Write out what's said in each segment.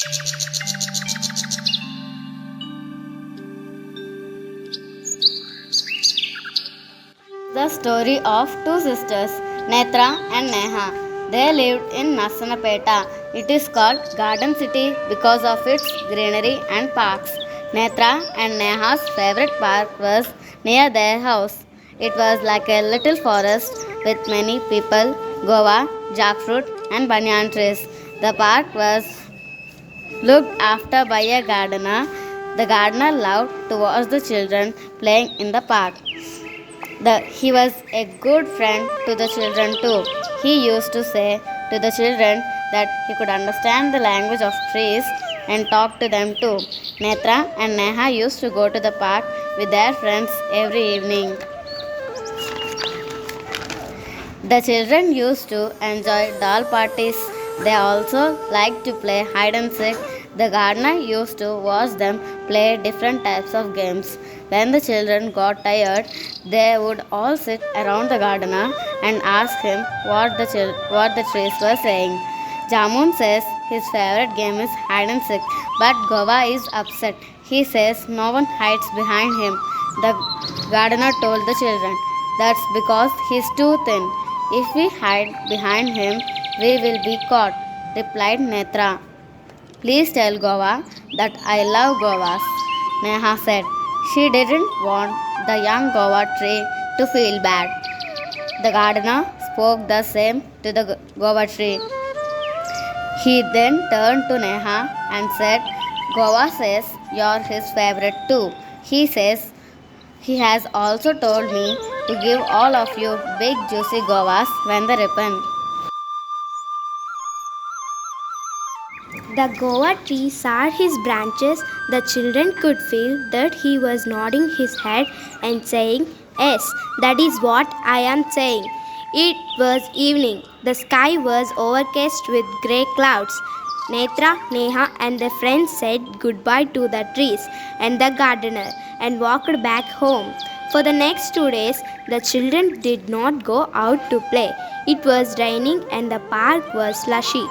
The story of two sisters, Netra and Neha. They lived in Nasanapeta. It is called Garden City because of its greenery and parks. Netra and Neha's favorite park was near their house. It was like a little forest with many people, guava, jackfruit, and banyan trees. The park was looked after by a gardener. The gardener loved to watch the children playing in the park. He was a good friend to the children too. He used to say to the children that he could understand the language of trees and talk to them too. Netra and Neha used to go to the park with their friends every evening. The children used to enjoy doll parties. They also liked to play hide and seek. The gardener used to watch them play different types of games. When the children got tired, they would all sit around the gardener and ask him what the trees were saying. Jamun says his favorite game is hide and seek, but Gova is upset. He says no one hides behind him. The gardener told the children, "That's because he's too thin. If we hide behind him, we will be caught," replied Netra. "Please tell Gova that I love Govas," Neha said. She didn't want the young Gova tree to feel bad. The gardener spoke the same to the Gova tree. He then turned to Neha and said, "Gova says you're his favorite too. He says he has also told me to give all of you big juicy govas when they ripen." The guava tree saw his branches. The children could feel that he was nodding his head and saying, "Yes, that is what I am saying." It was evening. The sky was overcast with grey clouds. Netra, Neha, and their friends said goodbye to the trees and the gardener and walked back home. For the next 2 days, the children did not go out to play. It was raining and the park was slushy.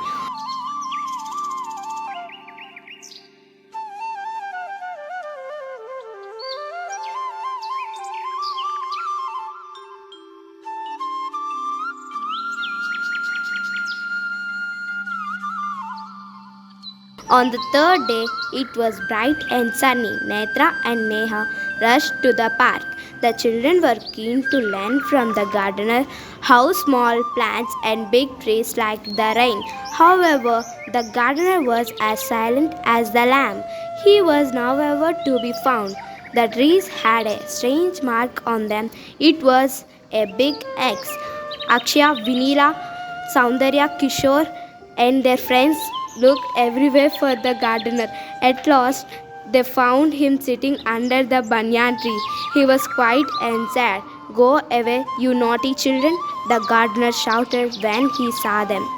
On the third day, it was bright and sunny. Netra and Neha rushed to the park. The children were keen to learn from the gardener how small plants and big trees liked the rain. However, the gardener was as silent as the lamb. He was nowhere to be found. The trees had a strange mark on them. It was a big X. Akshaya, Vinila, Soundarya, Kishore, and their friends looked everywhere for the gardener. At last, they found him sitting under the banyan tree. He was quiet and sad. "Go away, you naughty children," the gardener shouted when he saw them.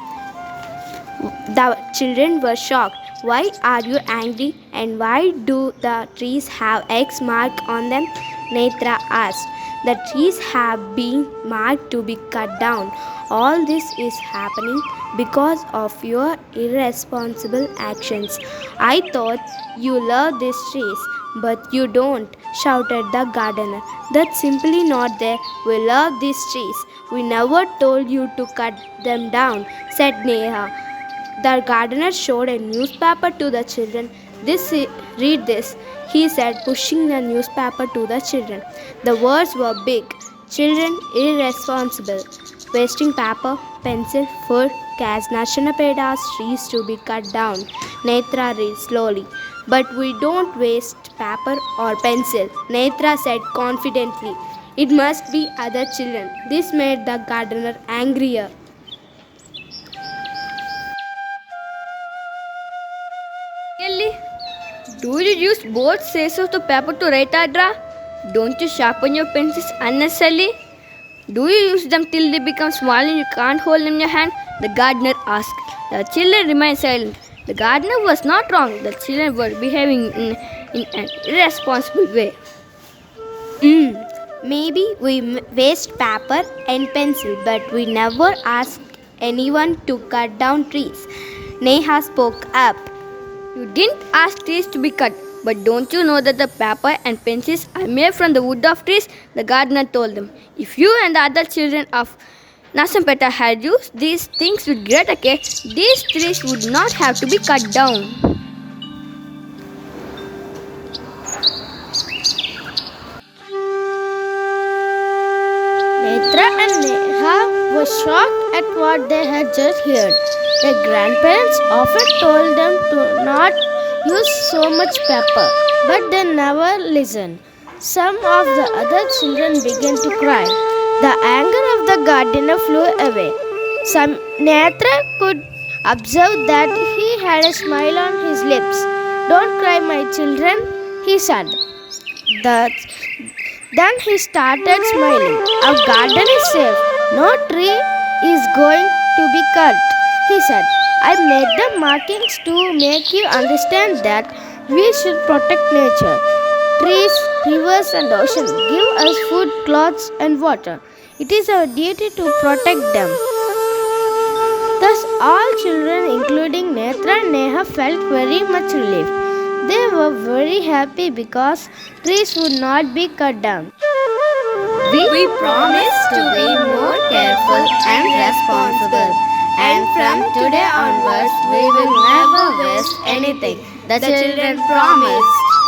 The children were shocked. "Why are you angry, and why do the trees have X mark on them?" Netra asked. "The trees have been marked to be cut down. All this is happening because of your irresponsible actions. I thought you loved these trees, but you don't," shouted the gardener. "That's simply not there. We love these trees. We never told you to cut them down," said Neha. The gardener showed a newspaper to the children. Read this," he said, pushing the newspaper to the children. The words were big. "Children, irresponsible. Wasting paper, pencil, food, gas Nashanapeta's trees to be cut down." Netra read slowly. "But we don't waste paper or pencil," Netra said confidently. "It must be other children." This made the gardener angrier. Really? Do you use both sides of the paper to write or draw? Don't you sharpen your pencils unnecessarily? Do you use them till they become small and you can't hold them in your hand? The gardener asked. The children remained silent. The gardener was not wrong. The children were behaving in an irresponsible way. Maybe we waste paper and pencil, but we never ask anyone to cut down trees. Neha spoke up. You didn't ask trees to be cut, but don't you know that the paper and pencils are made from the wood of trees? The gardener told them. If you and the other children of Nasampeta had used these things with greater care, these trees would not have to be cut down. Netra and Neha were shocked at what they had just heard. Their grandparents often told them to not use so much pepper, but they never listened. Some of the other children began to cry. The anger of the gardener flew away. Some Netra could observe that he had a smile on his lips. "Don't cry, my children," he said. The then he started smiling. "Our garden is safe. No tree is going to be cut," he said. "I made the markings to make you understand that we should protect nature. Trees, rivers, and oceans give us food, clothes, and water. It is our duty to protect them." Thus, all children, including Netra and Neha, felt very much relieved. They were very happy because trees would not be cut down. We promise to be more careful and responsible. And from today onwards, we will never waste anything. The children promised.